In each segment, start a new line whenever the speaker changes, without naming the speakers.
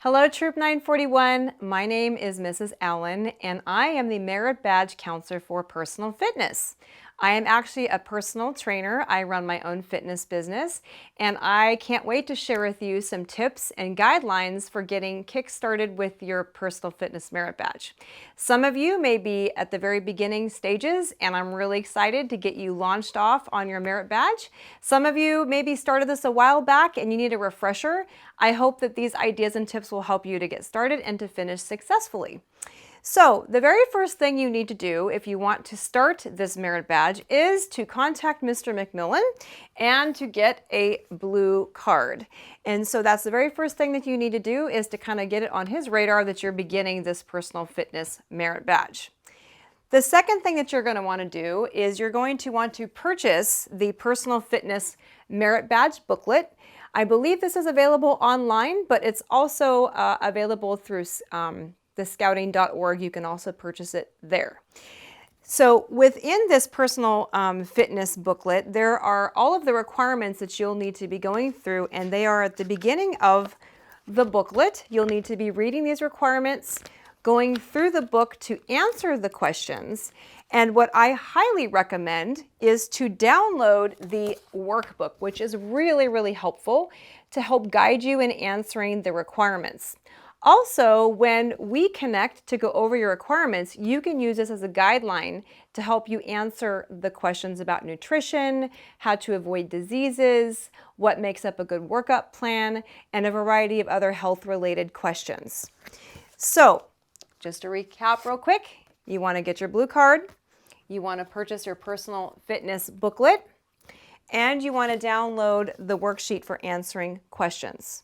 Hello Troop 941, my name is Mrs. Allan and I am the Merit Badge Counselor for Personal Fitness. I am actually a personal trainer. I run my own fitness business and I can't wait to share with you some tips and guidelines for getting kick-started with your personal fitness merit badge. Some of you may be at the very beginning stages and I'm really excited to get you launched off on your merit badge. Some of you maybe started this a while back and you need a refresher. I hope that these ideas and tips will help you to get started and to finish successfully. So the very first thing you need to do if you want to start this merit badge is to contact Mr. McMillan and to get a blue card. And so that's the very first thing that you need to do, is to kind of get it on his radar that you're beginning this personal fitness merit badge. The second thing that you're going to want to do is you're going to want to purchase the personal fitness merit badge booklet. I believe this is available online, but it's also available through thescouting.org. You can also purchase it there. So within this personal fitness booklet, there are all of the requirements that you'll need to be going through, and they are at the beginning of the booklet. You'll need to be reading these requirements, going through the book to answer the questions. And what I highly recommend is to download the workbook, which is really, really helpful to help guide you in answering the requirements. Also, when we connect to go over your requirements, you can use this as a guideline to help you answer the questions about nutrition, how to avoid diseases, what makes up a good workup plan, and a variety of other health-related questions. So, just to recap real quick, you want to get your blue card, you want to purchase your personal fitness booklet, and you want to download the worksheet for answering questions.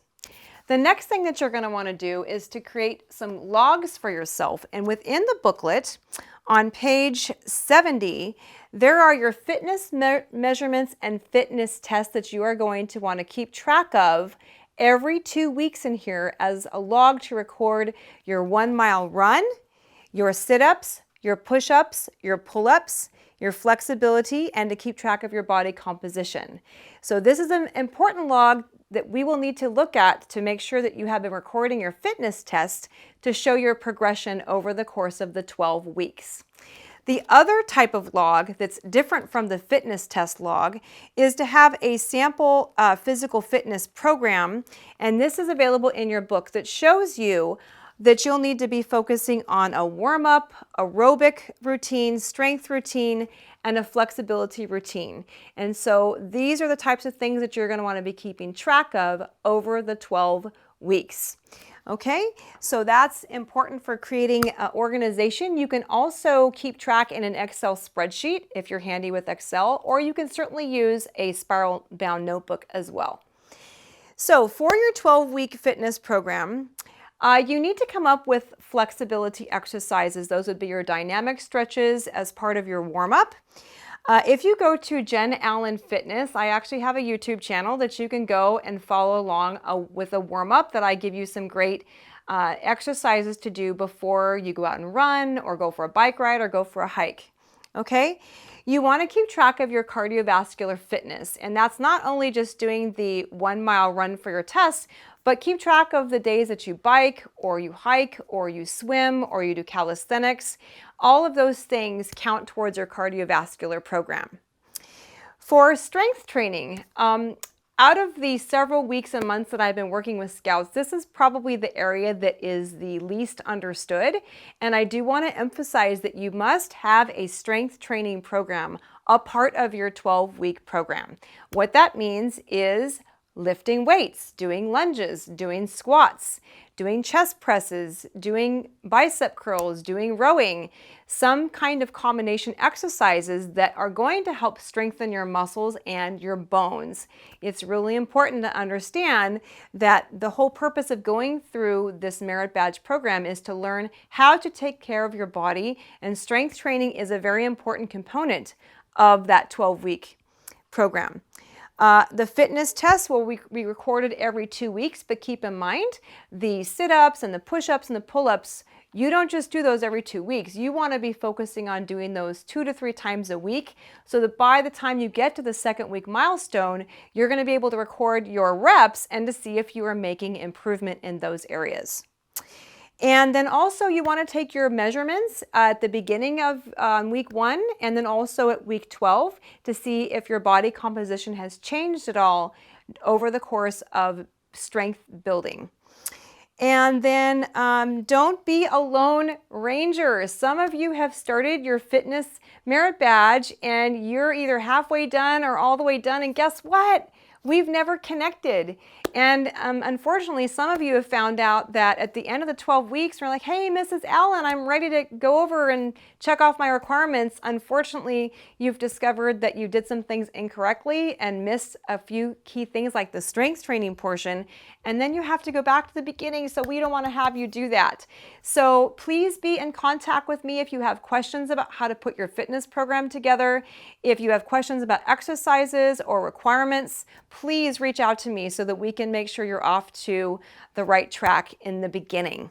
The next thing that you're going to want to do is to create some logs for yourself. And within the booklet, on page 70, there are your fitness measurements and fitness tests that you are going to want to keep track of every 2 weeks in here as a log to record your 1 mile run, your sit-ups, your push-ups, your pull-ups, your flexibility, and to keep track of your body composition. So this is an important log that we will need to look at to make sure that you have been recording your fitness test to show your progression over the course of the 12 weeks. The other type of log that's different from the fitness test log is to have a sample physical fitness program, and this is available in your book that shows you that you'll need to be focusing on a warm-up, aerobic routine, strength routine, and a flexibility routine. And so these are the types of things that you're going to want to be keeping track of over the 12 weeks. Okay, so that's important for creating organization. You can also keep track in an Excel spreadsheet if you're handy with Excel, or you can certainly use a spiral-bound notebook as well. So for your 12-week fitness program, you need to come up with flexibility exercises. Those would be your dynamic stretches as part of your warm-up. If you go to Jen Allan Fitness, I actually have a YouTube channel that you can go and follow along with a warm-up that I give you some great exercises to do before you go out and run or go for a bike ride or go for a hike. Okay? You want to keep track of your cardiovascular fitness, and that's not only just doing the 1 mile run for your test, but keep track of the days that you bike or you hike or you swim or you do calisthenics. All of those things count towards your cardiovascular program. For strength training, out of the several weeks and months that I've been working with scouts, this is probably the area that is the least understood. And I do want to emphasize that you must have a strength training program, a part of your 12-week program. What that means is lifting weights, doing lunges, doing squats, doing chest presses, doing bicep curls, doing rowing, some kind of combination exercises that are going to help strengthen your muscles and your bones. It's really important to understand that the whole purpose of going through this merit badge program is to learn how to take care of your body, and strength training is a very important component of that 12-week program. The fitness tests will be recorded every 2 weeks, but keep in mind the sit-ups and the push-ups and the pull-ups, you don't just do those every 2 weeks. You want to be focusing on doing those 2 to 3 times a week so that by the time you get to the second week milestone, you're going to be able to record your reps and to see if you are making improvement in those areas. And then also you want to take your measurements at the beginning of week 1 and then also at week 12 to see if your body composition has changed at all over the course of strength building. And then don't be a lone ranger. Some of you have started your fitness merit badge and you're either halfway done or all the way done, and guess what? We've never connected. And unfortunately, some of you have found out that at the end of the 12 weeks, we're like, hey, Mrs. Allan, I'm ready to go over and check off my requirements. Unfortunately, you've discovered that you did some things incorrectly and missed a few key things like the strength training portion. And then you have to go back to the beginning, so we don't want to have you do that. So please be in contact with me if you have questions about how to put your fitness program together. If you have questions about exercises or requirements, please reach out to me so that we can make sure you're off to the right track in the beginning.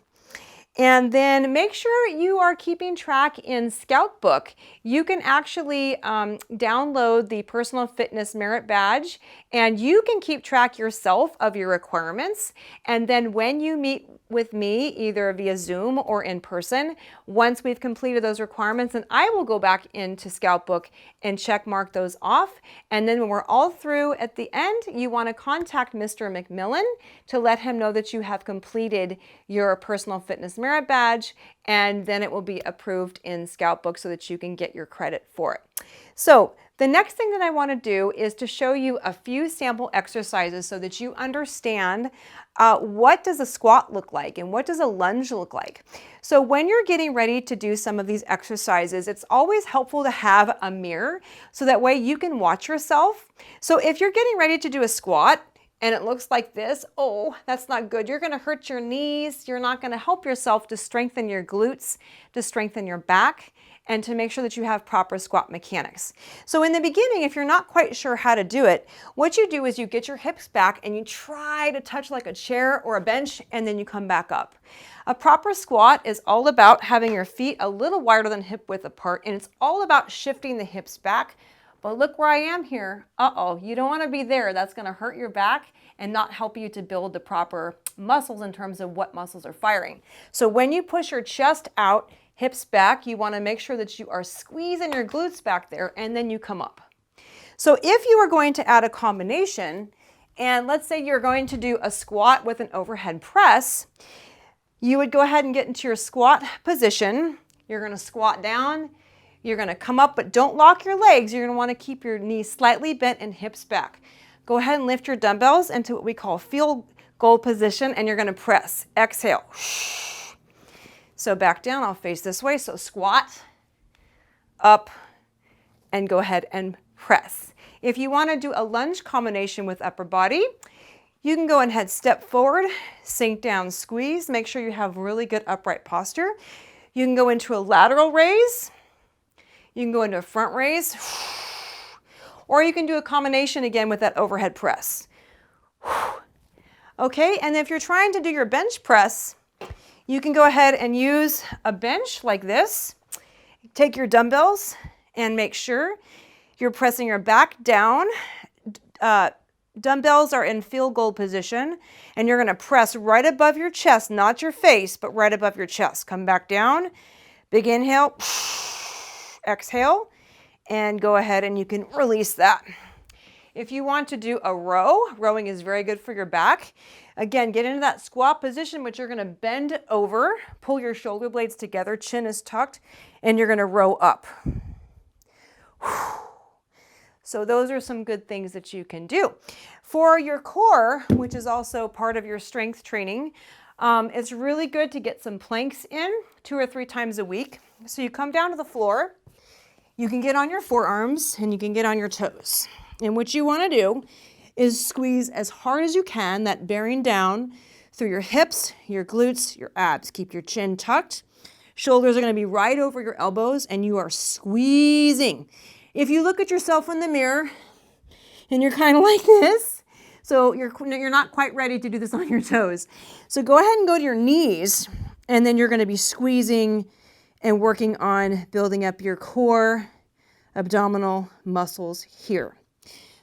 And then make sure you are keeping track in Scout Book. You can actually download the Personal Fitness Merit Badge, and you can keep track yourself of your requirements. And then when you meet with me, either via Zoom or in person, once we've completed those requirements, and I will go back into Scout Book and check mark those off. And then when we're all through at the end, you want to contact Mr. McMillan to let him know that you have completed your Personal Fitness Merit Badge, and then it will be approved in Scout Book so that you can get your credit for it. So the next thing that I want to do is to show you a few sample exercises so that you understand what does a squat look like and what does a lunge look like. So when you're getting ready to do some of these exercises, it's always helpful to have a mirror so that way you can watch yourself. So if you're getting ready to do a squat and it looks like this, oh, that's not good. You're going to hurt your knees. You're not going to help yourself to strengthen your glutes, to strengthen your back, and to make sure that you have proper squat mechanics. So in the beginning, if you're not quite sure how to do it, what you do is you get your hips back and you try to touch like a chair or a bench, and then you come back up. A proper squat is all about having your feet a little wider than hip width apart, and it's all about shifting the hips back. But look where I am here. Uh-oh, you don't want to be there. That's going to hurt your back and not help you to build the proper muscles in terms of what muscles are firing. So when you push your chest out, hips back, you want to make sure that you are squeezing your glutes back there, and then you come up. So if you are going to add a combination, and let's say you're going to do a squat with an overhead press, you would go ahead and get into your squat position. You're going to squat down. You're going to come up, but don't lock your legs. You're going to want to keep your knees slightly bent and hips back. Go ahead and lift your dumbbells into what we call field goal position, and you're going to press. Exhale. So back down, I'll face this way. So squat, up, and go ahead and press. If you want to do a lunge combination with upper body, you can go ahead, step forward, sink down, squeeze. Make sure you have really good upright posture. You can go into a lateral raise. You can go into a front raise. Or you can do a combination again with that overhead press. Okay, and if you're trying to do your bench press, you can go ahead and use a bench like this. Take your dumbbells and make sure you're pressing your back down. Dumbbells are in field goal position, and you're going to press right above your chest, not your face, but right above your chest. Come back down. Big inhale. Exhale, and go ahead and you can release that. If you want to do a row, rowing is very good for your back. Again, get into that squat position, but you're going to bend over, pull your shoulder blades together, chin is tucked, and you're going to row up. So those are some good things that you can do. For your core, which is also part of your strength training, it's really good to get some planks in 2 or 3 times a week. So you come down to the floor, you can get on your forearms, and you can get on your toes. And what you want to do is squeeze as hard as you can, that bearing down through your hips, your glutes, your abs. Keep your chin tucked. Shoulders are going to be right over your elbows, and you are squeezing. If you look at yourself in the mirror and you're kind of like this, so you're not quite ready to do this on your toes. So go ahead and go to your knees And then you're going to be squeezing and working on building up your core abdominal muscles here.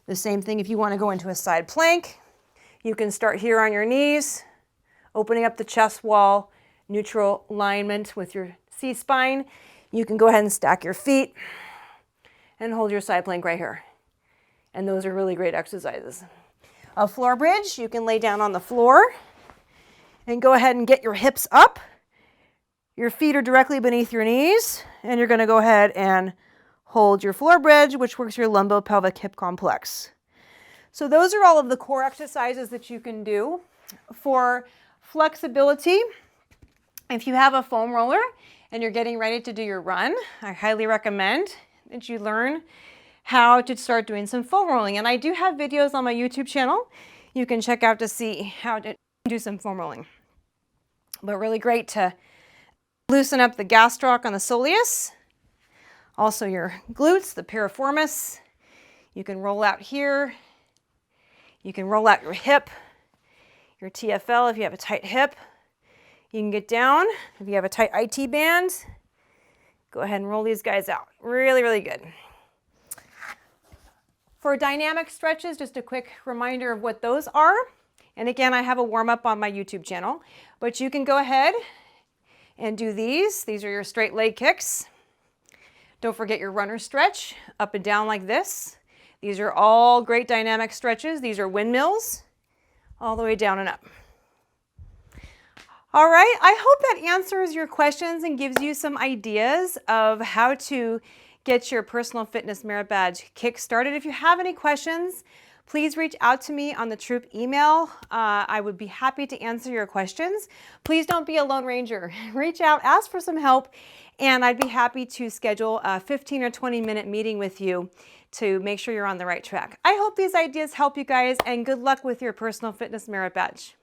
The same thing if you want to go into a side plank. You can start here on your knees, opening up the chest wall, neutral alignment with your C-spine. You can go ahead and stack your feet and hold your side plank right here. And those are really great exercises. A floor bridge, you can lay down on the floor and go ahead and get your hips up. Your feet are directly beneath your knees, and you're going to go ahead and hold your floor bridge, which works your lumbo-pelvic hip complex. So those are all of the core exercises that you can do. For flexibility, if you have a foam roller and you're getting ready to do your run, I highly recommend that you learn how to start doing some foam rolling. And I do have videos on my YouTube channel you can check out to see how to do some foam rolling. But really great to loosen up the gastroc on the soleus, also your glutes, the piriformis. You can roll out here. You can roll out your hip, your TFL if you have a tight hip. You can get down if you have a tight IT band. Go ahead and roll these guys out. Really, really good. For dynamic stretches, just a quick reminder of what those are. And again, I have a warm-up on my YouTube channel, but you can go ahead and do these. These are your straight leg kicks. Don't forget your runner stretch, up and down like this. These are all great dynamic stretches. These are windmills, all the way down and up. All right, I hope that answers your questions and gives you some ideas of how to get your personal fitness merit badge kick started. If you have any questions, please reach out to me on the Troop email. I would be happy to answer your questions. Please don't be a Lone Ranger. Reach out, ask for some help, and I'd be happy to schedule a 15 or 20-minute meeting with you to make sure you're on the right track. I hope these ideas help you guys, and good luck with your personal fitness merit badge.